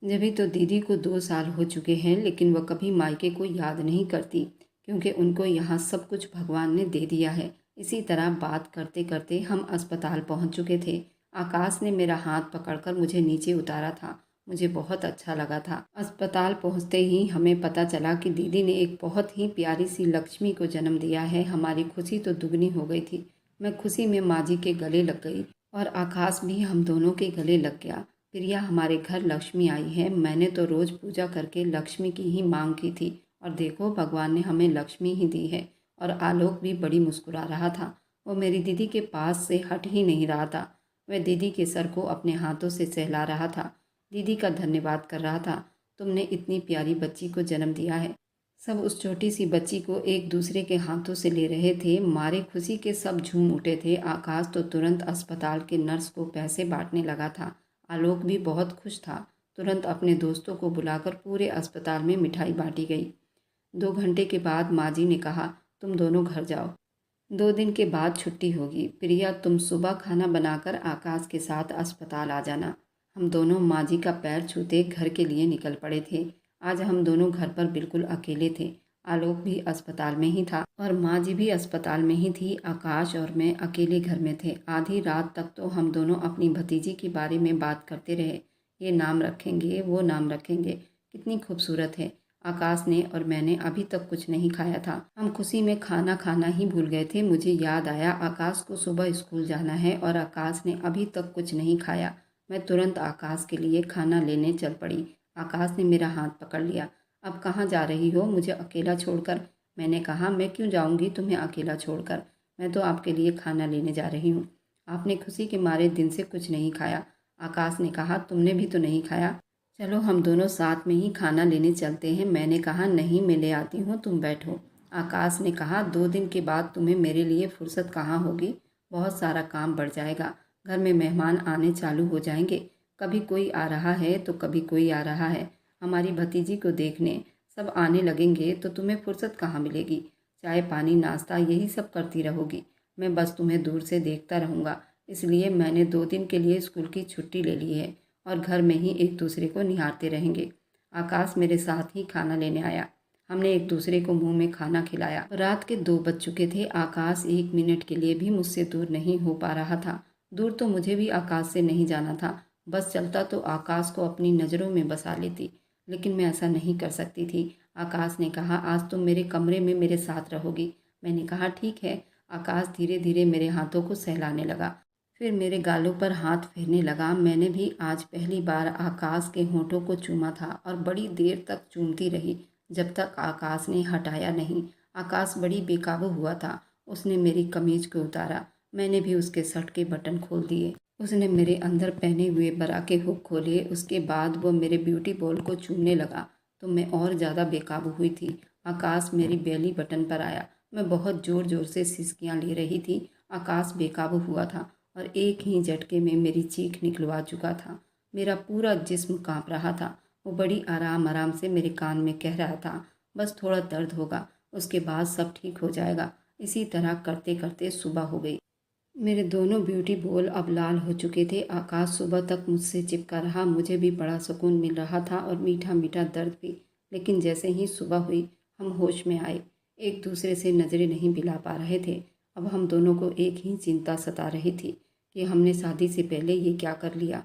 जभी तो दीदी को 2 साल हो चुके हैं, लेकिन वह कभी मायके को याद नहीं करती, क्योंकि उनको यहाँ सब कुछ भगवान ने दे दिया है। इसी तरह बात करते करते हम अस्पताल पहुँच चुके थे। आकाश ने मेरा हाथ पकड़कर मुझे नीचे उतारा था। मुझे बहुत अच्छा लगा था। अस्पताल पहुँचते ही हमें पता चला कि दीदी ने एक बहुत ही प्यारी सी लक्ष्मी को जन्म दिया है। हमारी खुशी तो दुगनी हो गई थी। मैं खुशी में माँ जी के गले लग गई और आकाश भी हम दोनों के गले लग गया। प्रिया, हमारे घर लक्ष्मी आई है। मैंने तो रोज़ पूजा करके लक्ष्मी की ही मांग की थी और देखो भगवान ने हमें लक्ष्मी ही दी है। और आलोक भी बड़ी मुस्कुरा रहा था। वो मेरी दीदी के पास से हट ही नहीं रहा था। वह दीदी के सर को अपने हाथों से सहला रहा था, दीदी का धन्यवाद कर रहा था। तुमने इतनी प्यारी बच्ची को जन्म दिया है। सब उस छोटी सी बच्ची को एक दूसरे के हाथों से ले रहे थे। मारे खुशी के सब झूम उठे थे। आकाश तो तुरंत अस्पताल के नर्स को पैसे बांटने लगा था। आलोक भी बहुत खुश था। तुरंत अपने दोस्तों को बुलाकर पूरे अस्पताल में मिठाई बांटी गई। 2 घंटे के बाद माँ जी ने कहा, तुम दोनों घर जाओ, 2 दिन के बाद छुट्टी होगी। प्रिया, तुम सुबह खाना बनाकर आकाश के साथ अस्पताल आ जाना। हम दोनों माँ जी का पैर छूते घर के लिए निकल पड़े थे। आज हम दोनों घर पर बिल्कुल अकेले थे। आलोक भी अस्पताल में ही था और माँ जी भी अस्पताल में ही थी। आकाश और मैं अकेले घर में थे। आधी रात तक तो हम दोनों अपनी भतीजी के बारे में बात करते रहे। ये नाम रखेंगे, वो नाम रखेंगे, कितनी खूबसूरत है। आकाश ने और मैंने अभी तक कुछ नहीं खाया था। हम खुशी में खाना खाना ही भूल गए थे। मुझे याद आया आकाश को सुबह स्कूल जाना है और आकाश ने अभी तक कुछ नहीं खाया। मैं तुरंत आकाश के लिए खाना लेने चल पड़ी। आकाश ने मेरा हाथ पकड़ लिया। अब कहाँ जा रही हो, मुझे अकेला छोड़कर? मैंने कहा, मैं क्यों जाऊँगी तुम्हें अकेला छोड़कर, मैं तो आपके लिए खाना लेने जा रही हूँ। आपने खुशी के मारे दिन से कुछ नहीं खाया। आकाश ने कहा, तुमने भी तो नहीं खाया, चलो हम दोनों साथ में ही खाना लेने चलते हैं। मैंने कहा, नहीं मैं ले आती हूँ, तुम बैठो। आकाश ने कहा, 2 दिन के बाद तुम्हें मेरे लिए फुर्सत कहाँ होगी, बहुत सारा काम बढ़ जाएगा। घर में मेहमान आने चालू हो जाएंगे, कभी कोई आ रहा है तो कभी कोई आ रहा है। हमारी भतीजी को देखने सब आने लगेंगे तो तुम्हें फुर्सत कहाँ मिलेगी। चाय पानी नाश्ता यही सब करती रहोगी। मैं बस तुम्हें दूर से देखता रहूँगा, इसलिए मैंने 2 दिन के लिए स्कूल की छुट्टी ले ली है और घर में ही एक दूसरे को निहारते रहेंगे। आकाश मेरे साथ ही खाना लेने आया। हमने एक दूसरे को मुंह में खाना खिलाया। रात के 2 बज चुके थे। आकाश 1 मिनट के लिए भी मुझसे दूर नहीं हो पा रहा था। दूर तो मुझे भी आकाश से नहीं जाना था। बस चलता तो आकाश को अपनी नज़रों में बसा लेती, लेकिन मैं ऐसा नहीं कर सकती थी। आकाश ने कहा, आज तुम मेरे कमरे में मेरे साथ रहोगी। मैंने कहा, ठीक है। आकाश धीरे धीरे मेरे हाथों को सहलाने लगा, फिर मेरे गालों पर हाथ फेरने लगा। मैंने भी आज पहली बार आकाश के होठों को चूमा था और बड़ी देर तक चूमती रही, जब तक आकाश ने हटाया नहीं। आकाश बड़ी बेकाबू हुआ था। उसने मेरी कमीज को उतारा। मैंने भी उसके शर्ट के बटन खोल दिए। उसने मेरे अंदर पहने हुए बरा के हुक खोले। उसके बाद वो मेरे ब्यूटी बॉल को चूमने लगा तो मैं और ज़्यादा बेकाबू हुई थी। आकाश मेरी बेली बटन पर आया। मैं बहुत ज़ोर ज़ोर से सिसकियाँ ले रही थी। आकाश बेकाबू हुआ था और एक ही झटके में मेरी चीख निकलवा चुका था। मेरा पूरा जिस्म काँप रहा था। वो बड़ी आराम आराम से मेरे कान में कह रहा था, बस थोड़ा दर्द होगा, उसके बाद सब ठीक हो जाएगा। इसी तरह करते करते सुबह हो गई। मेरे दोनों ब्यूटी बॉल अब लाल हो चुके थे। आकाश सुबह तक मुझसे चिपका रहा। मुझे भी बड़ा सुकून मिल रहा था और मीठा मीठा दर्द भी। लेकिन जैसे ही सुबह हुई, हम होश में आए। एक दूसरे से नज़रें नहीं मिला पा रहे थे। अब हम दोनों को एक ही चिंता सता रही थी कि हमने शादी से पहले ये क्या कर लिया।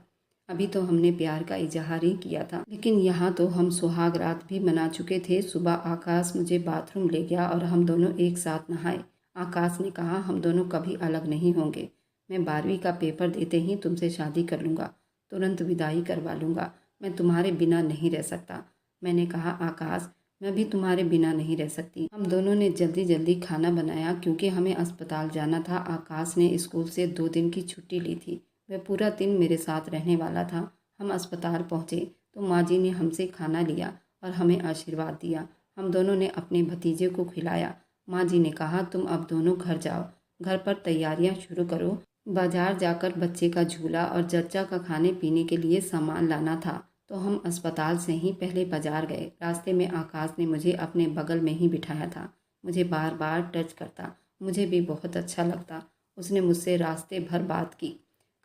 अभी तो हमने प्यार का इजहार ही किया था, लेकिन यहाँ तो हम सुहाग रात भी मना चुके थे। सुबह आकाश मुझे बाथरूम ले गया और हम दोनों एक साथ नहाए। आकाश ने कहा, हम दोनों कभी अलग नहीं होंगे। मैं 12वीं का पेपर देते ही तुमसे शादी कर लूँगा, तुरंत विदाई करवा लूँगा। मैं तुम्हारे बिना नहीं रह सकता। मैंने कहा, आकाश, मैं भी तुम्हारे बिना नहीं रह सकती। हम दोनों ने जल्दी जल्दी खाना बनाया क्योंकि हमें अस्पताल जाना था। आकाश ने स्कूल से 2 दिन की छुट्टी ली थी। वह पूरा दिन मेरे साथ रहने वाला था। हम अस्पताल पहुँचे तो माँ जी ने हमसे खाना लिया और हमें आशीर्वाद दिया। हम दोनों ने अपने भतीजे को खिलाया। माँ जी ने कहा, तुम अब दोनों घर जाओ, घर पर तैयारियां शुरू करो। बाजार जाकर बच्चे का झूला और जच्चा का खाने पीने के लिए सामान लाना था, तो हम अस्पताल से ही पहले बाजार गए। रास्ते में आकाश ने मुझे अपने बगल में ही बिठाया था। मुझे बार बार टच करता। मुझे भी बहुत अच्छा लगता। उसने मुझसे रास्ते भर बात की।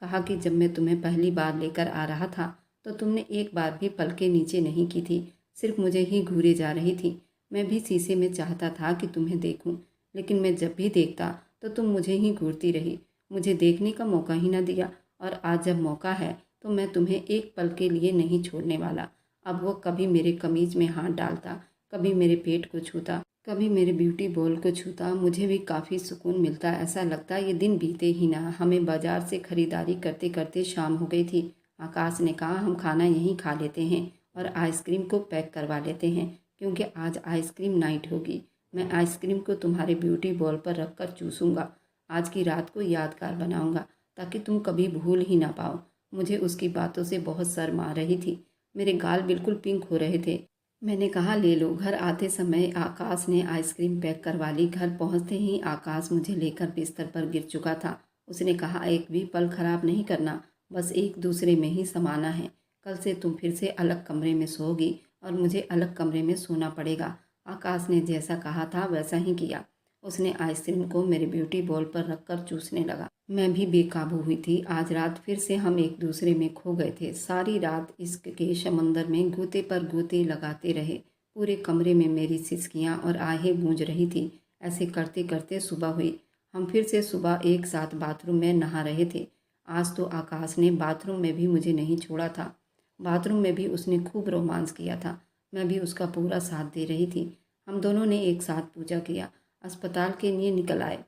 कहा कि जब मैं तुम्हें पहली बार लेकर आ रहा था तो तुमने एक बार भी पलके नीचे नहीं की थी, सिर्फ मुझे ही घूरे जा रही थी। मैं भी शीशे में चाहता था कि तुम्हें देखूं, लेकिन मैं जब भी देखता तो तुम मुझे ही घूरती रही, मुझे देखने का मौका ही न दिया। और आज जब मौका है तो मैं तुम्हें एक पल के लिए नहीं छोड़ने वाला। अब वो कभी मेरे कमीज में हाथ डालता, कभी मेरे पेट को छूता, कभी मेरे ब्यूटी बॉल को छूता। मुझे भी काफ़ी सुकून मिलता। ऐसा लगता ये दिन बीते ही ना। हमें बाजार से खरीदारी करते करते शाम हो गई थी। आकाश ने कहा, हम खाना यहीं खा लेते हैं और आइसक्रीम को पैक करवा लेते हैं, क्योंकि आज आइसक्रीम नाइट होगी। मैं आइसक्रीम को तुम्हारे ब्यूटी बॉल पर रखकर चूसूंगा। आज की रात को यादगार बनाऊंगा ताकि तुम कभी भूल ही ना पाओ। मुझे उसकी बातों से बहुत शर्म आ रही थी। मेरे गाल बिल्कुल पिंक हो रहे थे। मैंने कहा, ले लो। घर आते समय आकाश ने आइसक्रीम पैक करवा ली। घर पहुंचते ही आकाश मुझे लेकर बिस्तर पर गिर चुका था। उसने कहा, एक भी पल खराब नहीं करना, बस एक दूसरे में ही समाना है। कल से तुम फिर से अलग कमरे में सोओगी और मुझे अलग कमरे में सोना पड़ेगा। आकाश ने जैसा कहा था वैसा ही किया। उसने आइसक्रीम को मेरे ब्यूटी बॉल पर रखकर चूसने लगा। मैं भी बेकाबू हुई थी। आज रात फिर से हम एक दूसरे में खो गए थे। सारी रात इश्क के समंदर में गोते पर गोते लगाते रहे। पूरे कमरे में मेरी सिसकियाँ और आहें गूंज रही थी। ऐसे करते करते सुबह हुई। हम फिर से सुबह एक साथ बाथरूम में नहा रहे थे। आज तो आकाश ने बाथरूम में भी मुझे नहीं छोड़ा था। बाथरूम में भी उसने खूब रोमांस किया था। मैं भी उसका पूरा साथ दे रही थी। हम दोनों ने एक साथ पूजा किया, अस्पताल के लिए निकल आए।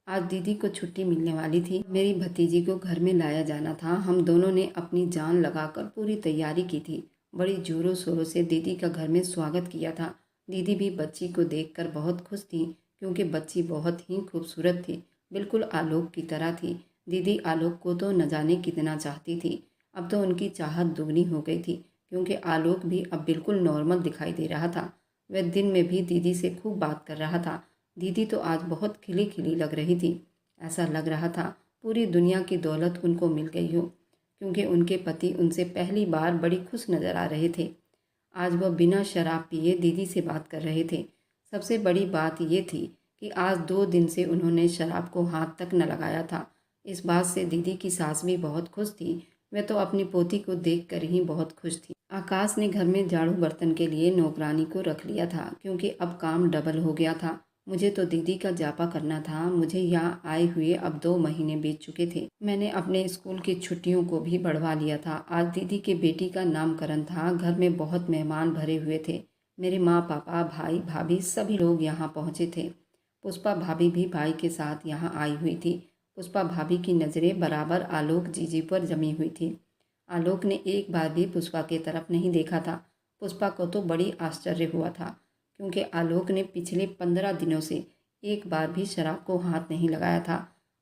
आज दीदी को छुट्टी मिलने वाली थी। मेरी भतीजी को घर में लाया जाना था। हम दोनों ने अपनी जान लगाकर पूरी तैयारी की थी। बड़ी जोरों शोरों से दीदी का घर में स्वागत किया था। दीदी भी बच्ची को देखकर बहुत खुश थी, क्योंकि बच्ची बहुत ही खूबसूरत थी, बिल्कुल आलोक की तरह थी। दीदी आलोक को तो न जाने कितना चाहती थी। अब तो उनकी चाहत दुगनी हो गई थी, क्योंकि आलोक भी अब बिल्कुल नॉर्मल दिखाई दे रहा था। वह दिन में भी दीदी से खूब बात कर रहा था। दीदी तो आज बहुत खिली खिली लग रही थी। ऐसा लग रहा था पूरी दुनिया की दौलत उनको मिल गई हो, क्योंकि उनके पति उनसे पहली बार बड़ी खुश नज़र आ रहे थे। आज वह बिना शराब पिए दीदी से बात कर रहे थे। सबसे बड़ी बात ये थी कि आज 2 दिन से उन्होंने शराब को हाथ तक न लगाया था। इस बात से दीदी की सास भी बहुत खुश थी। वह तो अपनी पोती को देखकर ही बहुत खुश थी। आकाश ने घर में झाड़ू बर्तन के लिए नौकरानी को रख लिया था, क्योंकि अब काम डबल हो गया था। मुझे तो दीदी का जापा करना था। मुझे यहाँ आए हुए अब 2 महीने बीत चुके थे। मैंने अपने स्कूल की छुट्टियों को भी बढ़वा लिया था। आज दीदी के बेटी का नामकरण था। घर में बहुत मेहमान भरे हुए थे। मेरे माँ पापा, भाई भाभी सभी लोग यहाँ पहुँचे थे। पुष्पा भाभी भी भाई के साथ यहाँ आई हुई थी। पुष्पा भाभी की नज़रें बराबर आलोक जीजी पर जमी हुई थी। आलोक ने एक बार भी पुष्पा की तरफ नहीं देखा था। पुष्पा को तो बड़ी आश्चर्य हुआ था, क्योंकि आलोक ने पिछले 15 दिनों से एक बार भी शराब को हाथ नहीं लगाया था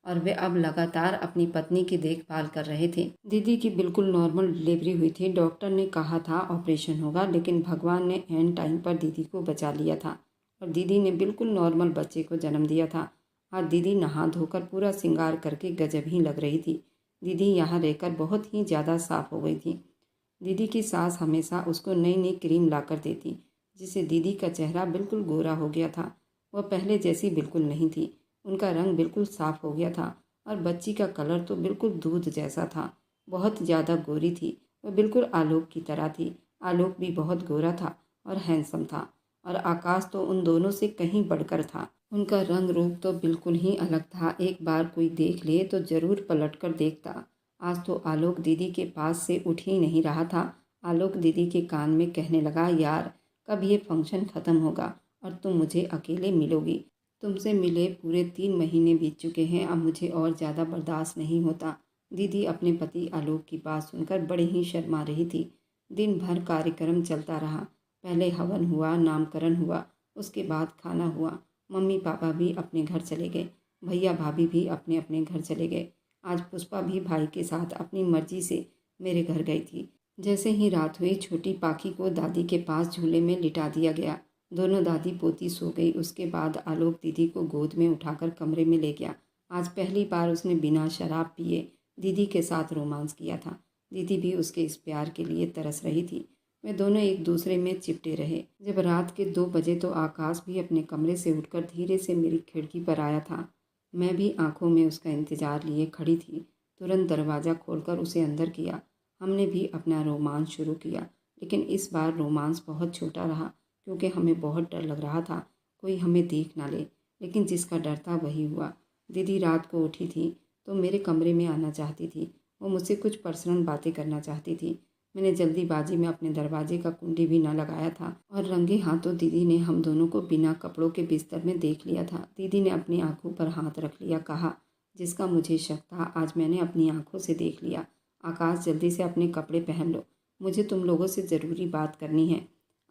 और वे अब लगातार अपनी पत्नी की देखभाल कर रहे थे। दीदी की बिल्कुल नॉर्मल डिलीवरी हुई थी। डॉक्टर ने कहा था ऑपरेशन होगा, लेकिन भगवान ने एंड टाइम पर दीदी को बचा लिया था और दीदी ने बिल्कुल नॉर्मल बच्चे को जन्म दिया था। आज दीदी नहा धोकर पूरा श्रृंगार करके गजब ही लग रही थी। दीदी यहाँ रहकर बहुत ही ज़्यादा साफ हो गई थी। दीदी की सास हमेशा उसको नई नई क्रीम लाकर देती, जिससे दीदी का चेहरा बिल्कुल गोरा हो गया था। वह पहले जैसी बिल्कुल नहीं थी। उनका रंग बिल्कुल साफ हो गया था और बच्ची का कलर तो बिल्कुल दूध जैसा था। बहुत ज़्यादा गोरी थी। वह बिल्कुल आलोक की तरह थी। आलोक भी बहुत गोरा था और हैंडसम था और आकाश तो उन दोनों से कहीं बढ़कर था। उनका रंग रूप तो बिल्कुल ही अलग था। एक बार कोई देख ले तो जरूर पलट कर देखता। आज तो आलोक दीदी के पास से उठ ही नहीं रहा था। आलोक दीदी के कान में कहने लगा, यार कब ये फंक्शन ख़त्म होगा और तुम मुझे अकेले मिलोगी। तुमसे मिले पूरे 3 महीने बीत चुके हैं। अब मुझे और ज़्यादा बर्दाश्त नहीं होता। दीदी अपने पति आलोक की बात सुनकर बड़ी ही शर्मा रही थी। दिन भर कार्यक्रम चलता रहा। पहले हवन हुआ, नामकरण हुआ, उसके बाद खाना हुआ। मम्मी पापा भी अपने घर चले गए। भैया भाभी भी अपने अपने घर चले गए। आज पुष्पा भी भाई के साथ अपनी मर्जी से मेरे घर गई थी। जैसे ही रात हुई, छोटी पाखी को दादी के पास झूले में लिटा दिया गया। दोनों दादी पोती सो गई। उसके बाद आलोक दीदी को गोद में उठाकर कमरे में ले गया। आज पहली बार उसने बिना शराब पिए दीदी के साथ रोमांस किया था। दीदी भी उसके इस प्यार के लिए तरस रही थी। वे दोनों एक दूसरे में चिपटे रहे। जब रात के 2 बजे तो आकाश भी अपने कमरे से उठकर धीरे से मेरी खिड़की पर आया था। मैं भी आंखों में उसका इंतजार लिए खड़ी थी। तुरंत दरवाज़ा खोलकर उसे अंदर किया। हमने भी अपना रोमांस शुरू किया, लेकिन इस बार रोमांस बहुत छोटा रहा, क्योंकि हमें बहुत डर लग रहा था कोई हमें देख ना ले। लेकिन जिसका डर था वही हुआ। दीदी रात को उठी थी तो मेरे कमरे में आना चाहती थी। वो मुझसे कुछ पर्सनल बातें करना चाहती थी। मैंने जल्दीबाजी में अपने दरवाजे का कुंडी भी ना लगाया था और रंगे हाथों दीदी ने हम दोनों को बिना कपड़ों के बिस्तर में देख लिया था। दीदी ने अपनी आंखों पर हाथ रख लिया, कहा, जिसका मुझे शक था आज मैंने अपनी आंखों से देख लिया। आकाश जल्दी से अपने कपड़े पहन लो, मुझे तुम लोगों से ज़रूरी बात करनी है।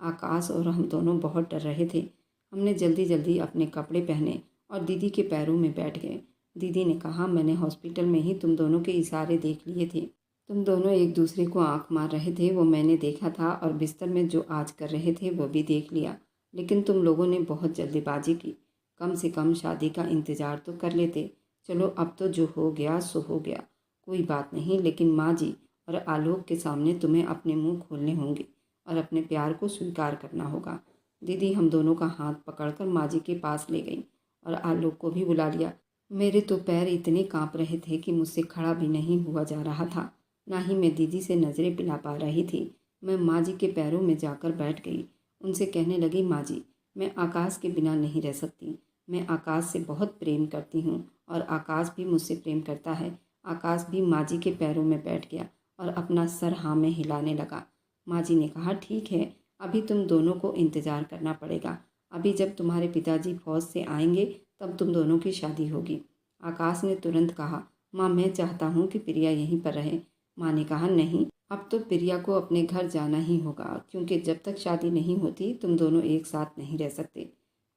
आकाश और हम दोनों बहुत डर रहे थे। हमने जल्दी जल्दी अपने कपड़े पहने और दीदी के पैरों में बैठ गए। दीदी ने कहा, मैंने हॉस्पिटल में ही तुम दोनों के इशारे देख लिए थे। तुम दोनों एक दूसरे को आंख मार रहे थे, वो मैंने देखा था, और बिस्तर में जो आज कर रहे थे वो भी देख लिया। लेकिन तुम लोगों ने बहुत जल्दीबाजी की। कम से कम शादी का इंतज़ार तो कर लेते। चलो अब तो जो हो गया सो हो गया, कोई बात नहीं। लेकिन माँ जी और आलोक के सामने तुम्हें अपने मुंह खोलने होंगे और अपने प्यार को स्वीकार करना होगा। दीदी हम दोनों का हाथ पकड़कर माँ जी के पास ले गई और आलोक को भी बुला लिया। मेरे तो पैर इतने कांप रहे थे कि मुझसे खड़ा भी नहीं हुआ जा रहा था। ना ही मैं दीदी से नज़रें पिला पा रही थी। मैं माँ जी के पैरों में जाकर बैठ गई। उनसे कहने लगी, माँ जी मैं आकाश के बिना नहीं रह सकती। मैं आकाश से बहुत प्रेम करती हूँ और आकाश भी मुझसे प्रेम करता है। आकाश भी माँ जी के पैरों में बैठ गया और अपना सर हाँ में हिलाने लगा। माँ जी ने कहा, ठीक है, अभी तुम दोनों को इंतज़ार करना पड़ेगा। अभी जब तुम्हारे पिताजी फौज से आएंगे तब तुम दोनों की शादी होगी। आकाश ने तुरंत कहा, माँ मैं चाहता हूँ कि प्रिया यहीं पर रहे। माँ ने कहा, नहीं, अब तो प्रिया को अपने घर जाना ही होगा, क्योंकि जब तक शादी नहीं होती तुम दोनों एक साथ नहीं रह सकते।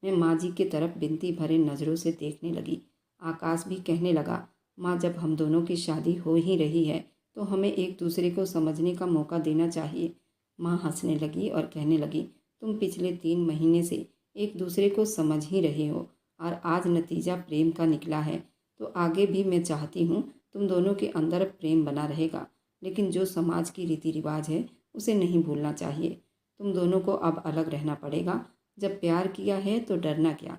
मैं माँ जी की तरफ बिनती भरे नज़रों से देखने लगी। आकाश भी कहने लगा, माँ जब हम दोनों की शादी हो ही रही है तो हमें एक दूसरे को समझने का मौका देना चाहिए। माँ हंसने लगी और कहने लगी, तुम पिछले 3 महीने से एक दूसरे को समझ ही रहे हो और आज नतीजा प्रेम का निकला है, तो आगे भी मैं चाहती हूँ तुम दोनों के अंदर प्रेम बना रहेगा। लेकिन जो समाज की रीति रिवाज है उसे नहीं भूलना चाहिए। तुम दोनों को अब अलग रहना पड़ेगा। जब प्यार किया है तो डरना क्या।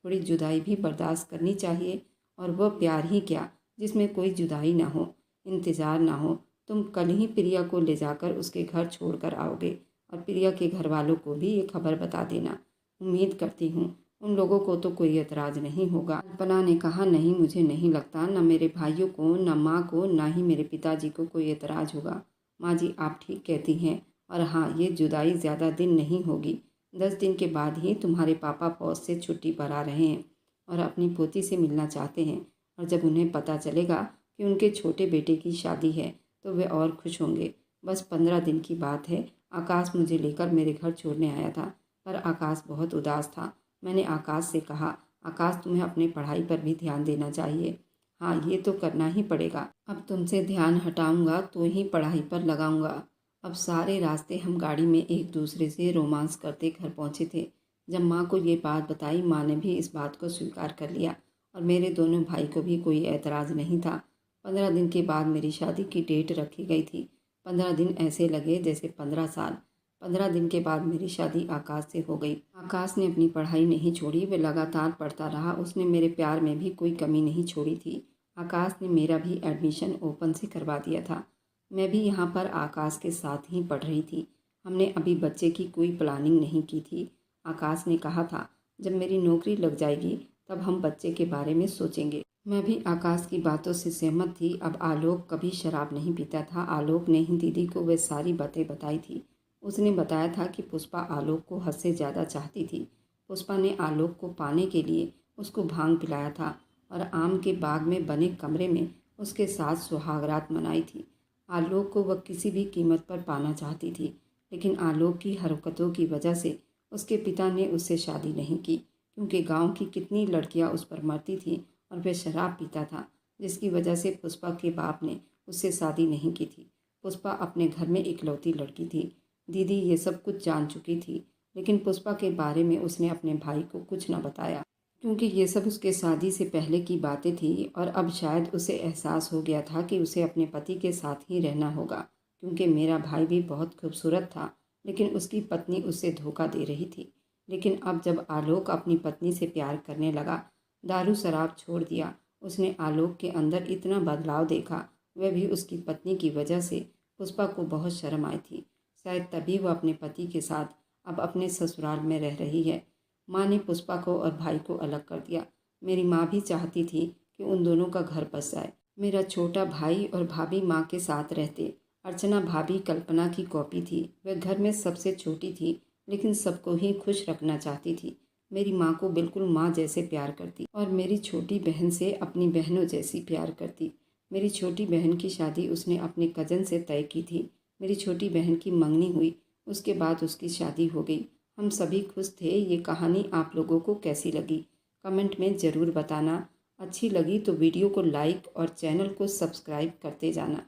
थोड़ी जुदाई भी बर्दाश्त करनी चाहिए। और वह प्यार ही क्या जिसमें कोई जुदाई ना हो, इंतज़ार ना हो। तुम कल ही प्रिया को ले जाकर उसके घर छोड़कर आओगे और प्रिया के घर वालों को भी ये खबर बता देना। उम्मीद करती हूँ उन लोगों को तो कोई एतराज़ नहीं होगा। कल्पना ने कहा, नहीं, मुझे नहीं लगता, न मेरे भाइयों को, न माँ को, ना ही मेरे पिताजी को कोई एतराज़ होगा। माँ जी, आप ठीक कहती हैं। और हाँ, ये जुदाई ज़्यादा दिन नहीं होगी। 10 दिन के बाद ही तुम्हारे पापा फौज से छुट्टी पर आ रहे हैं और अपनी पोती से मिलना चाहते हैं। और जब उन्हें पता चलेगा कि उनके छोटे बेटे की शादी है तो वे और खुश होंगे। बस 15 दिन की बात है। आकाश मुझे लेकर मेरे घर छोड़ने आया था, पर आकाश बहुत उदास था। मैंने आकाश से कहा, आकाश, तुम्हें अपनी पढ़ाई पर भी ध्यान देना चाहिए। हाँ, ये तो करना ही पड़ेगा। अब तुमसे ध्यान हटाऊंगा तो ही पढ़ाई पर लगाऊंगा। अब सारे रास्ते हम गाड़ी में एक दूसरे से रोमांस करते घर पहुंचे थे। जब माँ को ये बात बताई, माँ ने भी इस बात को स्वीकार कर लिया और मेरे दोनों भाई को भी कोई एतराज़ नहीं था। 15 दिन के बाद मेरी शादी की डेट रखी गई थी। 15 दिन ऐसे लगे जैसे 15 साल। 15 दिन के बाद मेरी शादी आकाश से हो गई। आकाश ने अपनी पढ़ाई नहीं छोड़ी, वे लगातार पढ़ता रहा। उसने मेरे प्यार में भी कोई कमी नहीं छोड़ी थी। आकाश ने मेरा भी एडमिशन ओपन से करवा दिया था। मैं भी यहाँ पर आकाश के साथ ही पढ़ रही थी। हमने अभी बच्चे की कोई प्लानिंग नहीं की थी। आकाश ने कहा था, जब मेरी नौकरी लग जाएगी तब हम बच्चे के बारे में सोचेंगे। मैं भी आकाश की बातों से सहमत थी। अब आलोक कभी शराब नहीं पीता था। आलोक ने ही दीदी को वे सारी बातें बताई थी। उसने बताया था कि पुष्पा आलोक को हद से ज़्यादा चाहती थी। पुष्पा ने आलोक को पाने के लिए उसको भांग पिलाया था और आम के बाग में बने कमरे में उसके साथ सुहागरात मनाई थी। आलोक को वह किसी भी कीमत पर पाना चाहती थी, लेकिन आलोक की हरकतों की वजह से उसके पिता ने उससे शादी नहीं की, क्योंकि गांव की कितनी लड़कियां उस पर मरती थी और वह शराब पीता था, जिसकी वजह से पुष्पा के बाप ने उससे शादी नहीं की थी। पुष्पा अपने घर में इकलौती लड़की थी। दीदी ये सब कुछ जान चुकी थी, लेकिन पुष्पा के बारे में उसने अपने भाई को कुछ न बताया, क्योंकि ये सब उसके शादी से पहले की बातें थी। और अब शायद उसे एहसास हो गया था कि उसे अपने पति के साथ ही रहना होगा, क्योंकि मेरा भाई भी बहुत खूबसूरत था, लेकिन उसकी पत्नी उसे धोखा दे रही थी। लेकिन अब जब आलोक अपनी पत्नी से प्यार करने लगा, दारू शराब छोड़ दिया, उसने आलोक के अंदर इतना बदलाव देखा। वह भी उसकी पत्नी की वजह से पुष्पा को बहुत शर्म आई थी। शायद तभी वह अपने पति के साथ अब अपने ससुराल में रह रही है। माँ ने पुष्पा को और भाई को अलग कर दिया। मेरी माँ भी चाहती थी कि उन दोनों का घर बस जाए। मेरा छोटा भाई और भाभी माँ के साथ रहते। अर्चना भाभी कल्पना की कॉपी थी। वह घर में सबसे छोटी थी, लेकिन सबको ही खुश रखना चाहती थी। मेरी माँ को बिल्कुल माँ जैसे प्यार करती और मेरी छोटी बहन से अपनी बहनों जैसी प्यार करती। मेरी छोटी बहन की शादी उसने अपने कज़न से तय की थी। मेरी छोटी बहन की मंगनी हुई, उसके बाद उसकी शादी हो गई। हम सभी खुश थे। ये कहानी आप लोगों को कैसी लगी कमेंट में ज़रूर बताना। अच्छी लगी तो वीडियो को लाइक और चैनल को सब्सक्राइब करते जाना।